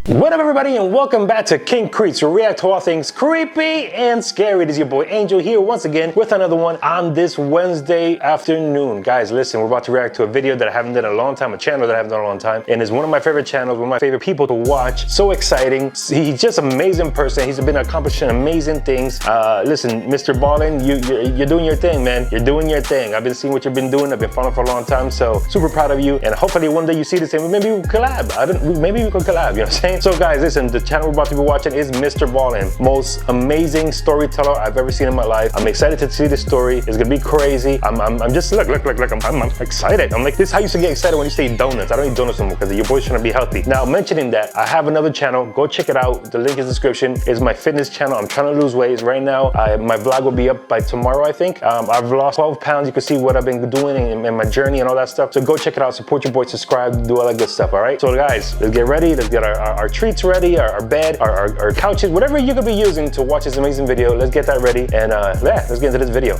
What up, everybody, and welcome back to King Creeps, where we react to all things creepy and scary. It is your boy Angel here once again with another one on this Wednesday afternoon. Guys, listen, we're about to react to a video that I haven't done in a long time, a channel that I haven't done in a long time, and it's one of my favorite channels, one of my favorite people to watch. So exciting. He's just an amazing person. He's been accomplishing amazing things. Listen, Mr. Ballen, you're doing your thing, man. You're doing your thing. I've been seeing what you've been doing. I've been following for a long time, so super proud of you. And hopefully one day you see this and maybe we collab. Maybe we could collab, you know what I'm saying? So guys, listen, the channel we're about to be watching is Mr. Ballen. Most amazing storyteller I've ever seen in my life. I'm excited to see this story. It's gonna be crazy. I'm just, look, I'm excited. I'm like, this is how you used to get excited when you say donuts. I don't eat donuts anymore because your boy's trying to be healthy. Now, mentioning that, I have another channel. Go check it out. The link is in the description. It's my fitness channel. I'm trying to lose weight right now. My vlog will be up by tomorrow, I think. I've lost 12 pounds. You can see what I've been doing and my journey and all that stuff. So go check it out. Support your boy, subscribe, do all that good stuff, all right? So guys, let's get ready. Let's get our treats ready, our bed, our couches, whatever you're gonna be using to watch this amazing video. Let's get that ready, and yeah, let's get into this video.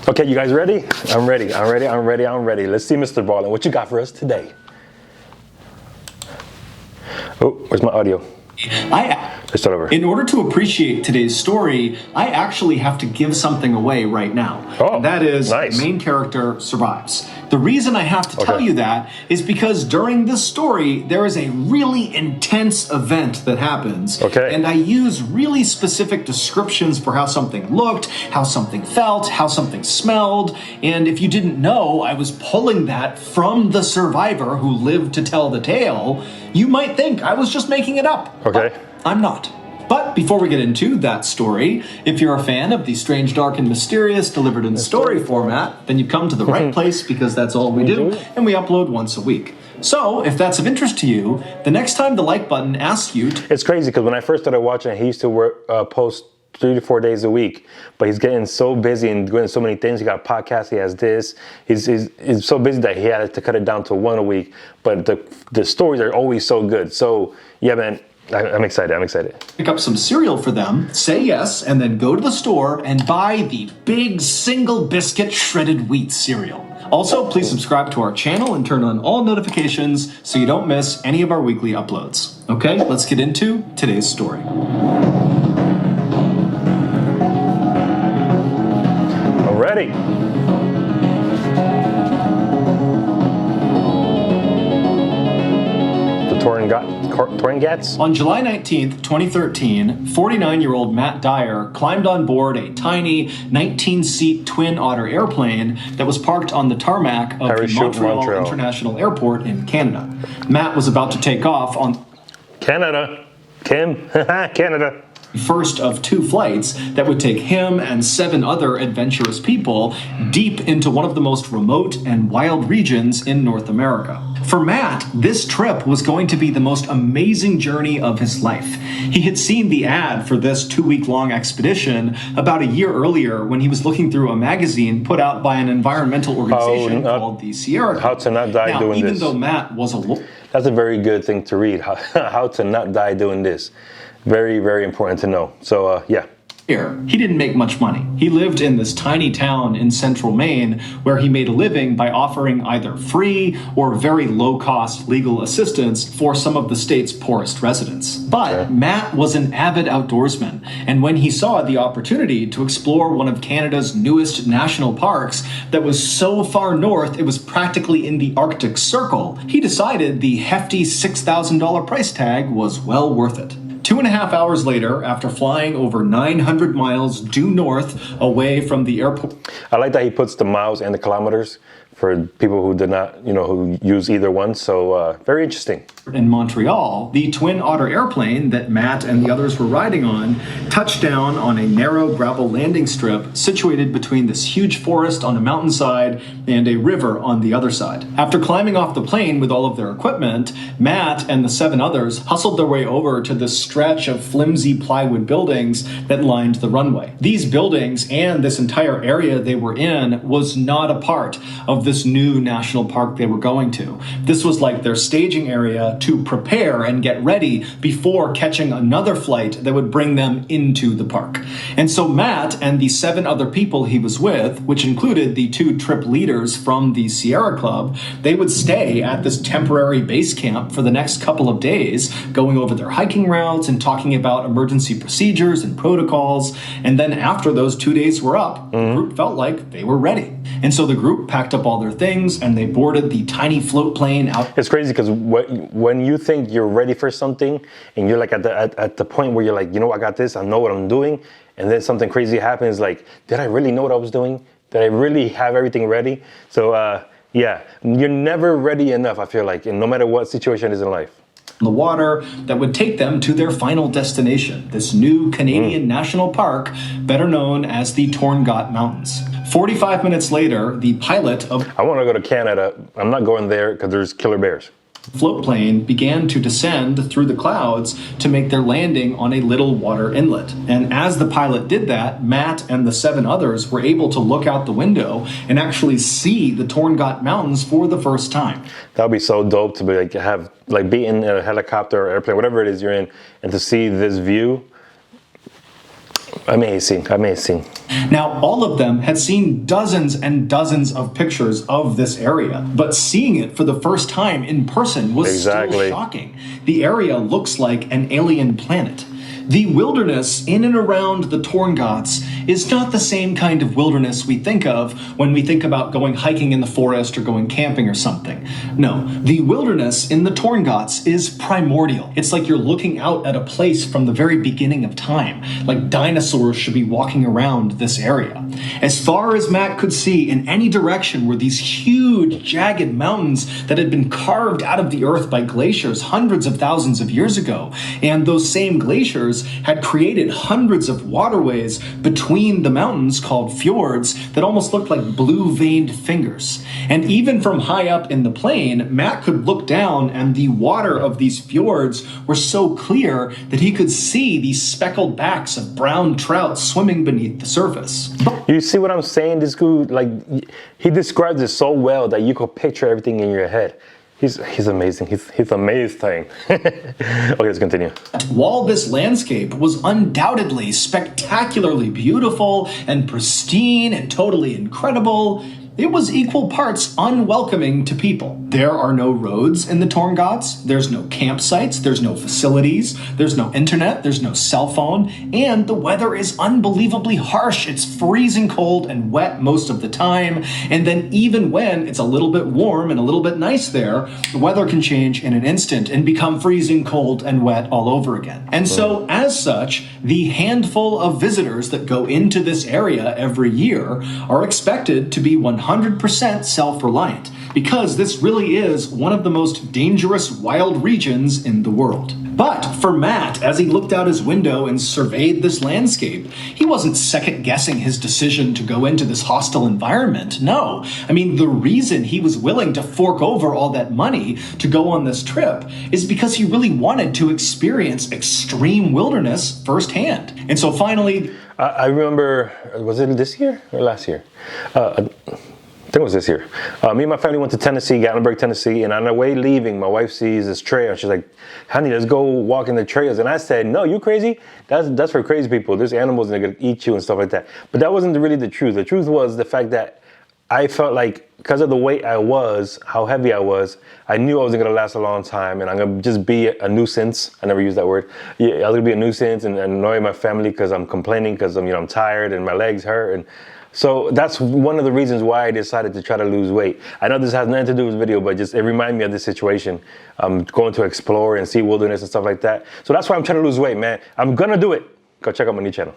Okay, you guys ready? I'm ready. Let's see, Mr. Ballen, what you got for us today? Oh, where's my audio? Let's start over. In order to appreciate today's story, I actually have to give something away right now. Oh, and that is, nice. The main character survives. The reason I have to tell you that is because during this story, there is a really intense event that happens. Okay. And I use really specific descriptions for how something looked, how something felt, how something smelled. And if you didn't know, I was pulling that from the survivor who lived to tell the tale. You might think I was just making it up. Okay. But I'm not. But before we get into that story, if you're a fan of the strange, dark, and mysterious delivered in story format, then you've come to the right place, because that's all we do, and we upload once a week. So if that's of interest to you, the next time the like button asks you to... It's crazy because when I first started watching, he used to work, post 3 to 4 days a week, but he's getting so busy and doing so many things. He got a podcast, he has this. He's so busy that he had to cut it down to 1 a week, but the stories are always so good. So yeah, man, I'm excited. Pick up some cereal for them, say yes, and then go to the store and buy the big single biscuit shredded wheat cereal. Also, please subscribe to our channel and turn on all notifications so you don't miss any of our weekly uploads. Okay, let's get into today's story. I'm ready. Torringats? On July 19th, 2013, 49-year-old Matt Dyer climbed on board a tiny 19-seat Twin Otter airplane that was parked on the tarmac of the Montreal International Airport in Canada. Matt was about to take off on... Canada. Kim. Canada. First of 2 flights that would take him and 7 other adventurous people deep into one of the most remote and wild regions in North America. For Matt, this trip was going to be the most amazing journey of his life. He had seen the ad for this 2-week-long expedition about a year earlier when he was looking through a magazine put out by an environmental organization called the Sierra Club. How to not die doing this. Even though Matt was a... That's a very good thing to read. How to not die doing this. Very, very important to know. So, yeah. He didn't make much money. He lived in this tiny town in central Maine where he made a living by offering either free or very low-cost legal assistance for some of the state's poorest residents. But Matt was an avid outdoorsman, and when he saw the opportunity to explore one of Canada's newest national parks that was so far north it was practically in the Arctic Circle, he decided the hefty $6,000 price tag was well worth it. 2.5 hours later, after flying over 900 miles due north away from the airport... I like that he puts the miles and the kilometers for people who did not, who use either one. So very interesting. In Montreal, the Twin Otter airplane that Matt and the others were riding on touched down on a narrow gravel landing strip situated between this huge forest on a mountainside and a river on the other side. After climbing off the plane with all of their equipment, Matt and the 7 others hustled their way over to this stretch of flimsy plywood buildings that lined the runway. These buildings and this entire area they were in was not a part of the this new national park they were going to. This was like their staging area to prepare and get ready before catching another flight that would bring them into the park. And so Matt and the 7 other people he was with, which included the 2 trip leaders from the Sierra Club, they would stay at this temporary base camp for the next couple of days, going over their hiking routes and talking about emergency procedures and protocols. And then after those 2 days were up, the group felt like they were ready. And so the group packed up all their things and they boarded the tiny float plane out. It's crazy because when you think you're ready for something and you're like at the point where you're like, you know, I got this, I know what I'm doing, and then something crazy happens, like, did I really know what I was doing? Did I really have everything ready? So yeah, you're never ready enough, I feel like, and no matter what situation is in life. The water that would take them to their final destination, this new Canadian national park, better known as the Torngat Mountains. 45 minutes later, the pilot of I want to go to Canada. I'm not going there because there's killer bears. float plane began to descend through the clouds to make their landing on a little water inlet. And as the pilot did that, Matt and the 7 others were able to look out the window and actually see the Torngat Mountains for the first time. That would be so dope to be like be in a helicopter or airplane, whatever it is you're in, and to see this view. Amazing, amazing. Now, all of them had seen dozens and dozens of pictures of this area, but seeing it for the first time in person was still shocking. The area looks like an alien planet. The wilderness in and around the Torngats is not the same kind of wilderness we think of when we think about going hiking in the forest or going camping or something. No, the wilderness in the Torngats is primordial. It's like you're looking out at a place from the very beginning of time, like dinosaurs should be walking around this area. As far as Matt could see, in any direction were these huge, jagged mountains that had been carved out of the earth by glaciers hundreds of thousands of years ago, and those same glaciers had created hundreds of waterways between the mountains called fjords that almost looked like blue-veined fingers. And even from high up in the plane, Matt could look down and the water of these fjords were so clear that he could see these speckled backs of brown trout swimming beneath the surface. You see what I'm saying? This dude, like, he describes it so well that you could picture everything in your head. He's amazing. He's amazing. Okay, let's continue. While this landscape was undoubtedly spectacularly beautiful and pristine and totally incredible, it was equal parts unwelcoming to people. There are no roads in the Torngats, there's no campsites, there's no facilities, there's no internet, there's no cell phone, and the weather is unbelievably harsh. It's freezing cold and wet most of the time, and then even when it's a little bit warm and a little bit nice there, the weather can change in an instant and become freezing cold and wet all over again. And so, as such, the handful of visitors that go into this area every year are expected to be 100% self-reliant, because this really is one of the most dangerous wild regions in the world. But for Matt, as he looked out his window and surveyed this landscape, he wasn't second-guessing his decision to go into this hostile environment. No. I mean, the reason he was willing to fork over all that money to go on this trip is because he really wanted to experience extreme wilderness firsthand. And so finally, I remember, was it this year or last year? I think it was this year. Me and my family went to Tennessee, Gatlinburg, Tennessee, and on our way leaving, my wife sees this trail, and she's like, honey, let's go walk in the trails. And I said, no, you crazy? That's for crazy people. There's animals and they're gonna eat you and stuff like that. But that wasn't really the truth. The truth was the fact that I felt like, because of the weight I was, how heavy I was, I knew I wasn't gonna last a long time, and I'm gonna just be a nuisance. I never used that word. Yeah, I was gonna be a nuisance and annoy my family because I'm complaining because I'm tired and my legs hurt. And so that's one of the reasons why I decided to try to lose weight. I know this has nothing to do with this video, but just it reminded me of this situation. I'm going to explore and see wilderness and stuff like that. So that's why I'm trying to lose weight, man. I'm gonna do it. Go check out my new channel.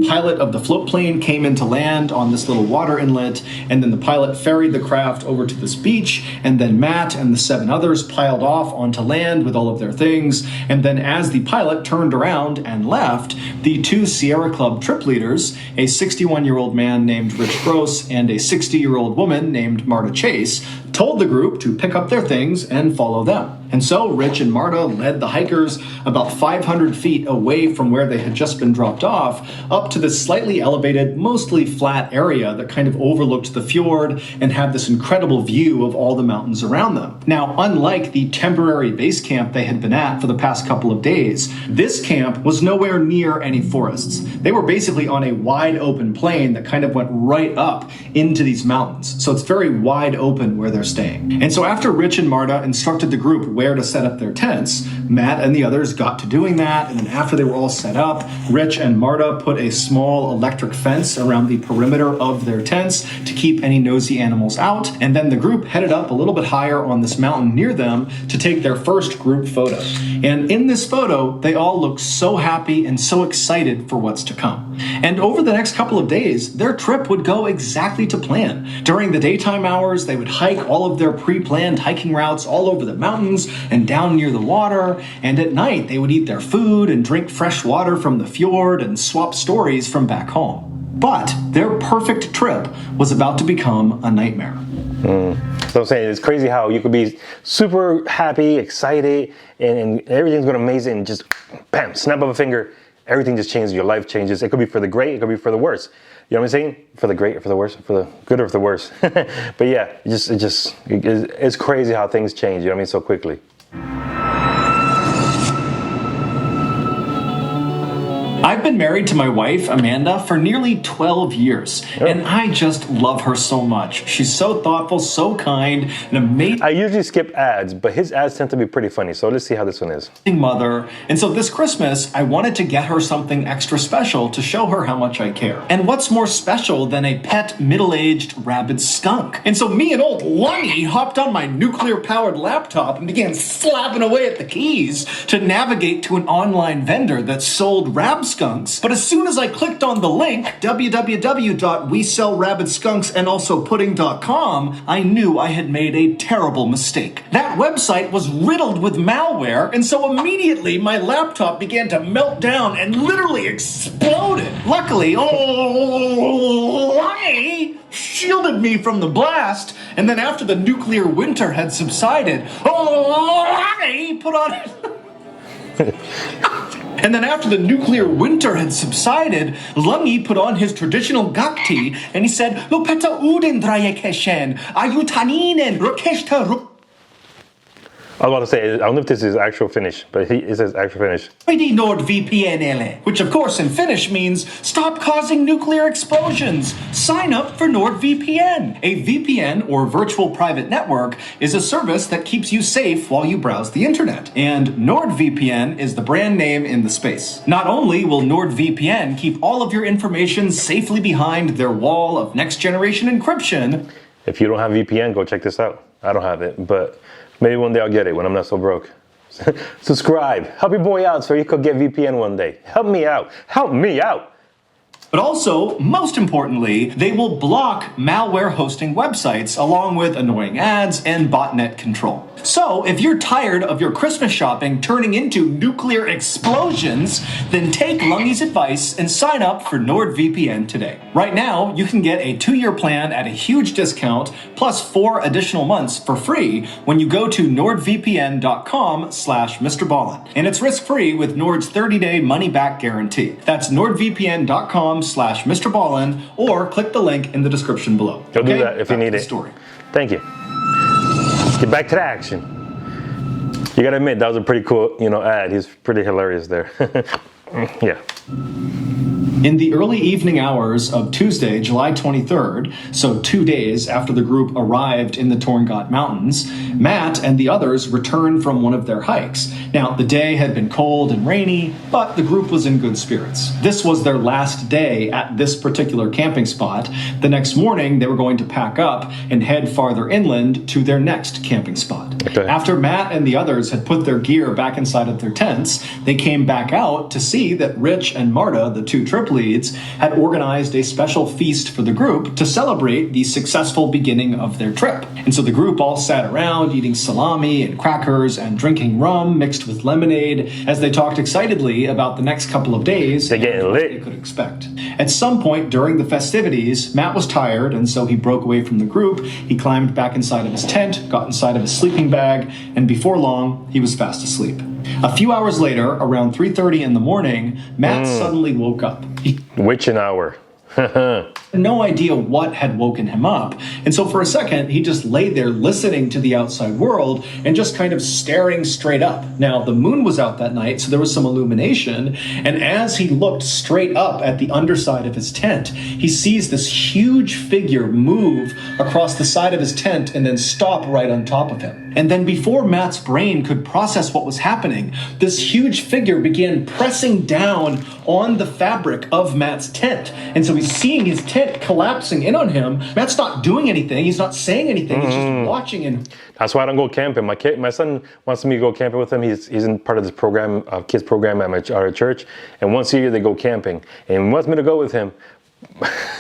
Pilot of the float plane came into land on this little water inlet, and then the pilot ferried the craft over to this beach, and then Matt and the 7 others piled off onto land with all of their things, and then as the pilot turned around and left, the 2 Sierra Club trip leaders, a 61-year-old man named Rich Gross and a 60-year-old woman named Marta Chase, told the group to pick up their things and follow them. And so Rich and Marta led the hikers about 500 feet away from where they had just been dropped off, up to this slightly elevated, mostly flat area that kind of overlooked the fjord and had this incredible view of all the mountains around them. Now, unlike the temporary base camp they had been at for the past couple of days, this camp was nowhere near any forests. They were basically on a wide open plain that kind of went right up into these mountains. So it's very wide open where they're staying. And so after Rich and Marta instructed the group where to set up their tents, Matt and the others got to doing that. And then after they were all set up, Rich and Marta put a small electric fence around the perimeter of their tents to keep any nosy animals out. And then the group headed up a little bit higher on this mountain near them to take their first group photo. And in this photo, they all looked so happy and so excited for what's to come. And over the next couple of days, their trip would go exactly to plan. During the daytime hours, they would hike all of their pre-planned hiking routes all over the mountains and down near the water. And at night, they would eat their food and drink fresh water from the fjord and swap stories from back home. But their perfect trip was about to become a nightmare. So I'm saying, it's crazy how you could be super happy, excited, and everything's going amazing, and just bam, snap of a finger, everything just changes, your life changes. It could be for the great, it could be for the worse. You know what I'm saying? For the great or for the worse, for the good or for the worse. But yeah, it's crazy how things change, you know what I mean, so quickly. I've been married to my wife, Amanda, for nearly 12 years, and I just love her so much. She's so thoughtful, so kind, and amazing. I usually skip ads, but his ads tend to be pretty funny, so let's see how this one is. Mother. And so this Christmas, I wanted to get her something extra special to show her how much I care. And what's more special than a pet middle-aged rabid skunk? And so me and old Lungy hopped on my nuclear-powered laptop and began slapping away at the keys to navigate to an online vendor that sold skunks. But as soon as I clicked on the link, www.wesellrabbitskunksandalsopudding.com, I knew I had made a terrible mistake. That website was riddled with malware, and so immediately my laptop began to melt down and literally exploded. Luckily, Lunny shielded me from the blast, and then after the nuclear winter had subsided, Lunny put on... And then after the nuclear winter had subsided, Lungy put on his traditional gakti and he said, Lupeta uden drayekeshen, ayutaninen rukeshta. I was about to say, I don't know if this is actual Finnish, but it says actual Finnish. Which of course in Finnish means, stop causing nuclear explosions. Sign up for NordVPN. A VPN, or virtual private network, is a service that keeps you safe while you browse the internet. And NordVPN is the brand name in the space. Not only will NordVPN keep all of your information safely behind their wall of next generation encryption. If you don't have VPN, go check this out. I don't have it, but maybe one day I'll get it when I'm not so broke. Subscribe. Help your boy out so you could get VPN one day. Help me out. Help me out. But also, most importantly, they will block malware hosting websites along with annoying ads and botnet control. So, if you're tired of your Christmas shopping turning into nuclear explosions, then take Lungy's advice and sign up for NordVPN today. Right now, you can get a 2-year plan at a huge discount, plus 4 additional months for free when you go to nordvpn.com/Mr. Ballen. And it's risk-free with Nord's 30-day money-back guarantee. That's nordvpn.com/Mr. Ballen, or click the link in the description below. Go do that if you need it. Story. Thank you. Get back to the action. You gotta admit, that was a pretty cool, ad. He's pretty hilarious there. Yeah. In the early evening hours of Tuesday, July 23rd, so 2 days after the group arrived in the Torngat Mountains, Matt and the others returned from one of their hikes. Now, the day had been cold and rainy, but the group was in good spirits. This was their last day at this particular camping spot. The next morning, they were going to pack up and head farther inland to their next camping spot. Okay. After Matt and the others had put their gear back inside of their tents, they came back out to see that Rich and Marta, the two trip leads had organized a special feast for the group to celebrate the successful beginning of their trip. And so the group all sat around eating salami and crackers and drinking rum mixed with lemonade as they talked excitedly about the next couple of days They're getting lit. they could expect. At some point during the festivities, Matt was tired, and so he broke away from the group. He climbed back inside of his tent, got inside of his sleeping bag, and before long, he was fast asleep. A few hours later, around 3:30 in the morning, Matt suddenly woke up. He Witching hour. had no idea what had woken him up. And so for a second, he just lay there listening to the outside world and just kind of staring straight up. Now, the moon was out that night, so there was some illumination. And as he looked straight up at the underside of his tent, he sees this huge figure move across the side of his tent and then stop right on top of him. And then before Matt's brain could process what was happening, this huge figure began pressing down on the fabric of Matt's tent. And so he's seeing his tent collapsing in on him. Matt's not doing anything. He's not saying anything. He's just watching. And That's why I don't go camping. My son wants me to go camping with him. He's in part of this program, kids program at our church. And once a year they go camping. And he wants me to go with him.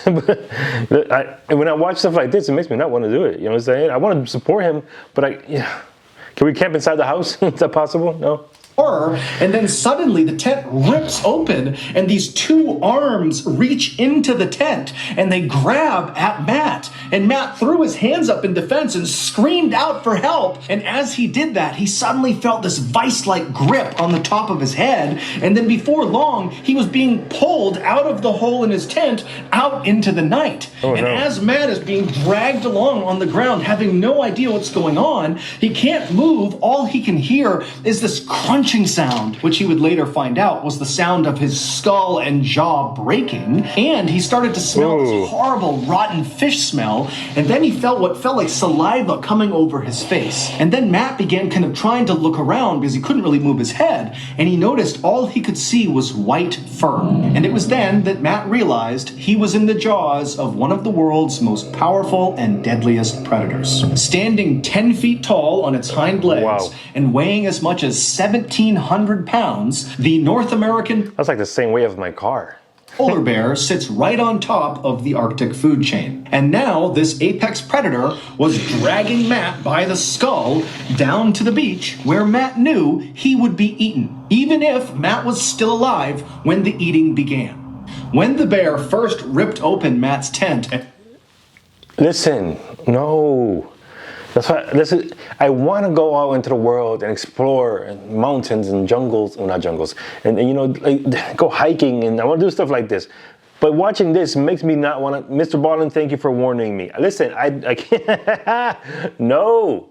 And when I watch stuff like this, it makes me not want to do it. You know what I'm saying? I want to support him, but can we camp inside the house? Is that possible? No. horror, and then suddenly the tent rips open and these two arms reach into the tent and they grab at Matt. And Matt threw his hands up in defense and screamed out for help. And as he did that, he suddenly felt this vice-like grip on the top of his head. And then before long, he was being pulled out of the hole in his tent out into the night. And as Matt is being dragged along on the ground, having no idea what's going on, he can't move. All he can hear is this crunching sound, which he would later find out was the sound of his skull and jaw breaking. And he started to smell this horrible rotten fish smell. And then he felt what felt like saliva coming over his face. And then Matt began kind of trying to look around because he couldn't really move his head. And he noticed all he could see was white fur. And it was then that Matt realized he was in the jaws of one of the world's most powerful and deadliest predators. Standing 10 feet tall on its hind legs and weighing as much as 1,700 pounds, the North American That's like the same weight of my car. polar bear sits right on top of the Arctic food chain. And now this apex predator was dragging Matt by the skull down to the beach where Matt knew he would be eaten, even if Matt was still alive when the eating began. When the bear first ripped open Matt's tent and Listen, no. That's why I want to go out into the world and explore mountains and jungles, well, not jungles, and you know, like, go hiking, and I want to do stuff like this. But watching this makes me not want to. Mr. Ballen, thank you for warning me. Listen, I can't. No.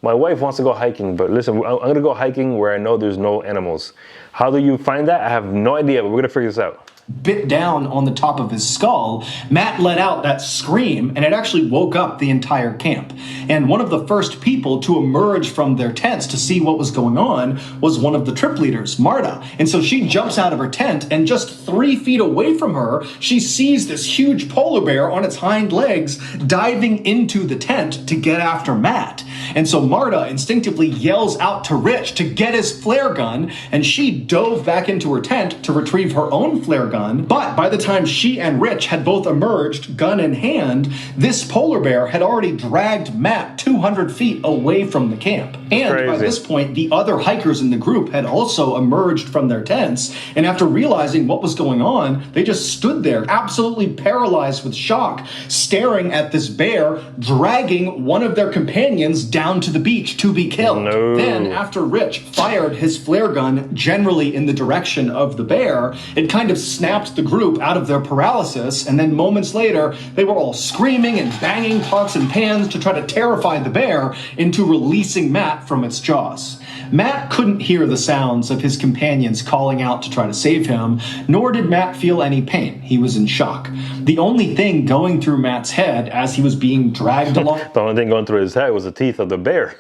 My wife wants to go hiking, but listen, I'm going to go hiking where I know there's no animals. How do you find that? I have no idea, but we're going to figure this out. bit down on the top of his skull, Matt let out that scream, and it actually woke up the entire camp. And one of the first people to emerge from their tents to see what was going on was one of the trip leaders, Marta. And so she jumps out of her tent, and just 3 feet away from her, she sees this huge polar bear on its hind legs diving into the tent to get after Matt. And so Marta instinctively yells out to Rich to get his flare gun, and she dove back into her tent to retrieve her own flare gun. But by the time she and Rich had both emerged, gun in hand, this polar bear had already dragged Matt 200 feet away from the camp. And by this point, the other hikers in the group had also emerged from their tents, and after realizing what was going on, they just stood there, absolutely paralyzed with shock, staring at this bear dragging one of their companions down to the beach to be killed. Then, after Rich fired his flare gun generally in the direction of the bear, it kind of snapped the group out of their paralysis, and then moments later, they were all screaming and banging pots and pans to try to terrify the bear into releasing Matt from its jaws. Matt couldn't hear the sounds of his companions calling out to try to save him, nor did Matt feel any pain. He was in shock. The only thing going through Matt's head as he was being dragged along... The only thing going through his head was the teeth of the bear.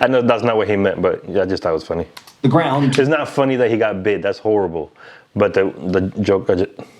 I know that's not what he meant, but I just thought it was funny. The ground. It's not funny that he got bit. That's horrible. But the joke,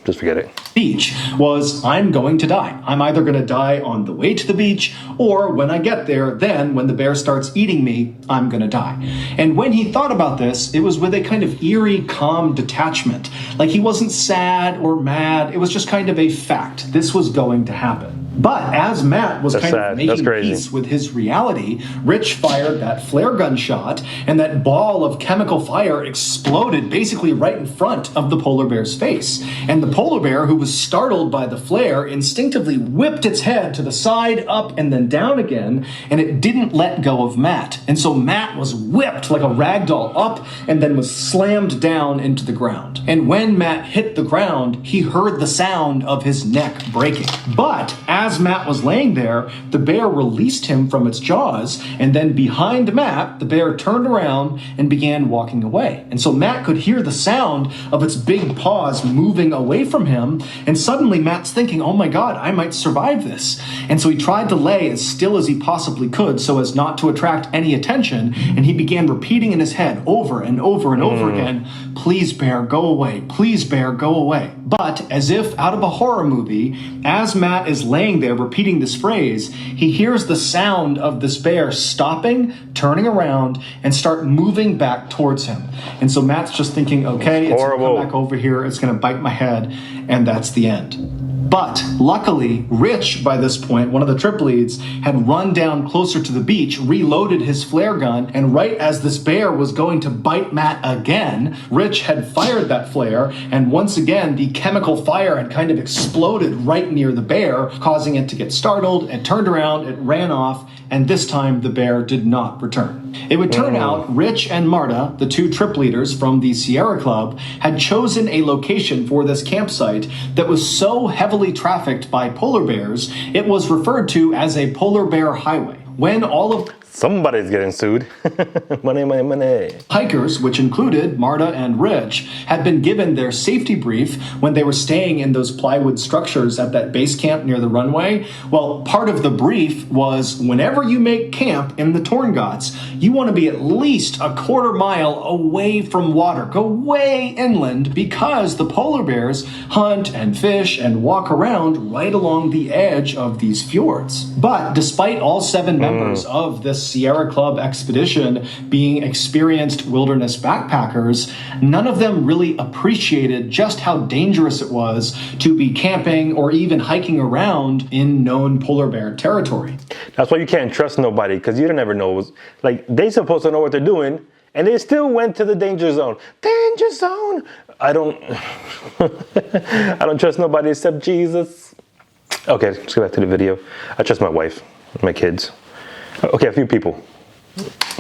just forget it. Beach was, I'm going to die. I'm either going to die on the way to the beach, or when I get there, then when the bear starts eating me, I'm going to die. And when he thought about this, it was with a kind of eerie, calm detachment. Like he wasn't sad or mad. It was just kind of a fact. This was going to happen. But as Matt was kind of making peace with his reality, Rich fired that flare gun shot, and that ball of chemical fire exploded basically right in front of the polar bear's face. And the polar bear, who was startled by the flare, instinctively whipped its head to the side, up, and then down again, and it didn't let go of Matt. And so Matt was whipped like a rag doll up and then was slammed down into the ground. And when Matt hit the ground, he heard the sound of his neck breaking. But as Matt was laying there, the bear released him from its jaws, and then behind Matt, the bear turned around and began walking away. And so Matt could hear the sound of its big paws moving away from him, and suddenly Matt's thinking, oh my God, I might survive this. And so he tried to lay as still as he possibly could so as not to attract any attention, and he began repeating in his head over and over and over again, please bear, go away, please bear, go away. But as if out of a horror movie, as Matt is laying there repeating this phrase, he hears the sound of this bear stopping, turning around, and start moving back towards him. And so Matt's just thinking, okay, it's going to come back over here, it's going to bite my head, and that's the end. But luckily, Rich, by this point, one of the trip leads, had run down closer to the beach, reloaded his flare gun, and right as this bear was going to bite Matt again, Rich had fired that flare, and once again, the chemical fire had kind of exploded right near the bear, causing it to get startled. It turned around, it ran off, and this time the bear did not return. It would turn out Rich and Marta, the two trip leaders from the Sierra Club, had chosen a location for this campsite that was so heavily trafficked by polar bears, it was referred to as a polar bear highway. When all of somebody's getting sued. Money, money, money. Hikers, which included Marta and Rich, had been given their safety brief when they were staying in those plywood structures at that base camp near the runway. Well, part of the brief was whenever you make camp in the Torngots, you want to be at least a quarter mile away from water. Go way inland because the polar bears hunt and fish and walk around right along the edge of these fjords. But despite all 7 members of this Sierra Club expedition being experienced wilderness backpackers, none of them really appreciated just how dangerous it was to be camping or even hiking around in known polar bear territory. That's why you can't trust nobody, because you don't ever know. Like, they supposed to know what they're doing, and they still went to the danger zone. Danger zone! I don't trust nobody except Jesus. Okay, let's go back to the video. I trust my wife, my kids. Okay, a few people.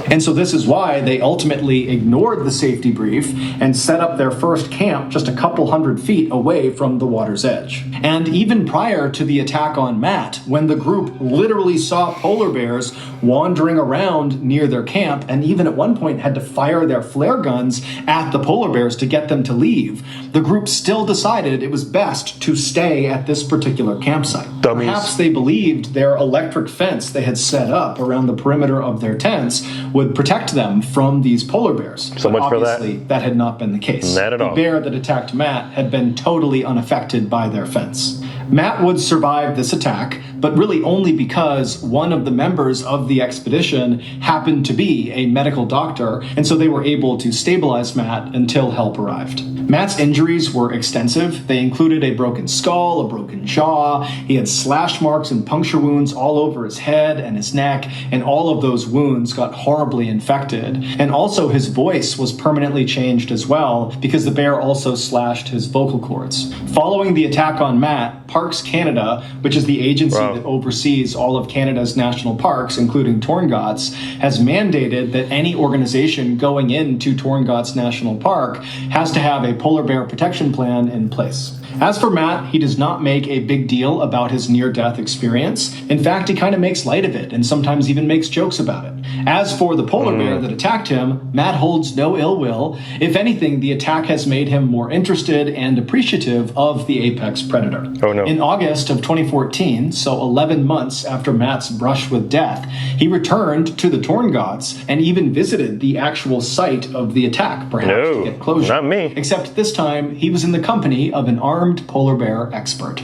And so this is why they ultimately ignored the safety brief and set up their first camp just a couple hundred feet away from the water's edge. And even prior to the attack on Matt, when the group literally saw polar bears wandering around near their camp, and even at one point had to fire their flare guns at the polar bears to get them to leave, the group still decided it was best to stay at this particular campsite. Dummies. Perhaps they believed their electric fence they had set up around the perimeter of their tents would protect them from these polar bears. So much for that. Obviously, that had not been the case. Not at all. The bear that attacked Matt had been totally unaffected by their fence. Matt would survive this attack, but really only because one of the members of the expedition happened to be a medical doctor, and so they were able to stabilize Matt until help arrived. Matt's injuries were extensive. They included a broken skull, a broken jaw. He had slash marks and puncture wounds all over his head and his neck, and all of those wounds got horribly infected. And also his voice was permanently changed as well, because the bear also slashed his vocal cords. Following the attack on Matt, Parks Canada, which is the agency that oversees all of Canada's national parks, including Torngots, has mandated that any organization going into Torngots National Park has to have a polar bear protection plan in place. As for Matt, he does not make a big deal about his near-death experience. In fact, he kind of makes light of it and sometimes even makes jokes about it. As for the polar bear that attacked him, Matt holds no ill will. If anything, the attack has made him more interested and appreciative of the apex predator. Oh no. In August of 2014, so 11 months after Matt's brush with death, he returned to the Torngots and even visited the actual site of the attack, perhaps to get closure. Not me. Except this time, he was in the company of an armed polar bear expert.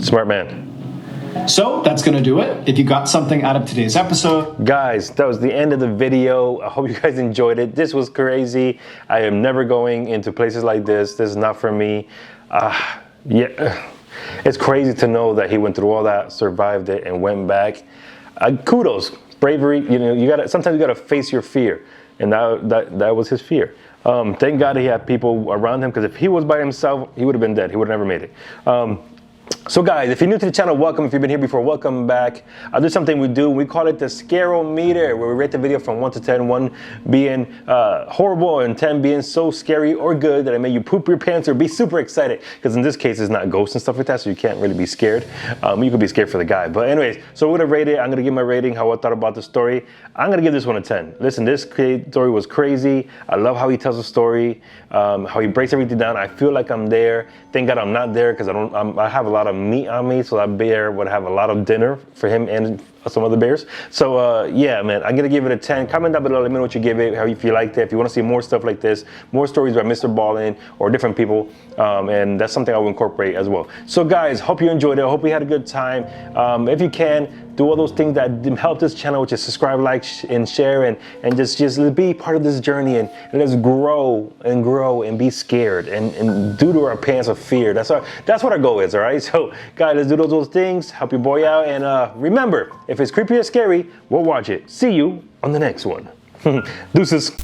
Smart man. So that's going to do it. If you got something out of today's episode, guys, that was the end of the video. I hope you guys enjoyed it. This was crazy. I am never going into places like this. This is not for me. Yeah, it's crazy to know that he went through all that, survived it, and went back. Kudos, bravery. You know, sometimes you gotta face your fear, and that was his fear. Thank God he had people around him, because if he was by himself, he would have been dead. He would have never made it. So guys, if you're new to the channel, welcome. If you've been here before, welcome back. There's something we do. We call it the Scarometer, where we rate the video from 1 to 10, 1 being horrible and 10 being so scary or good that it made you poop your pants or be super excited. Because in this case, it's not ghosts and stuff like that, so you can't really be scared. You could be scared for the guy. But anyways, so we're going to rate it. I'm going to give my rating, how I thought about the story. I'm going to give this one a 10. Listen, this story was crazy. I love how he tells the story, how he breaks everything down. I feel like I'm there. Thank God I'm not there, because I have a lot of meat on me, so that bear would have a lot of dinner for him and some other bears. So yeah, man, I'm gonna give it a 10. Comment down below, let me know what you give it, how if you liked it, if you want to see more stuff like this, more stories by Mr. Ballen or different people, and that's something I will incorporate as well. So guys, hope you enjoyed it. I hope you had a good time. If you can, do all those things that help this channel, which is subscribe, like, and share, and just be part of this journey, and let's grow and be scared and due to our pants of fear. That's what our goal is, all right? So guys, let's do those things, help your boy out, and remember, if it's creepy or scary, we'll watch it. See you on the next one. Deuces.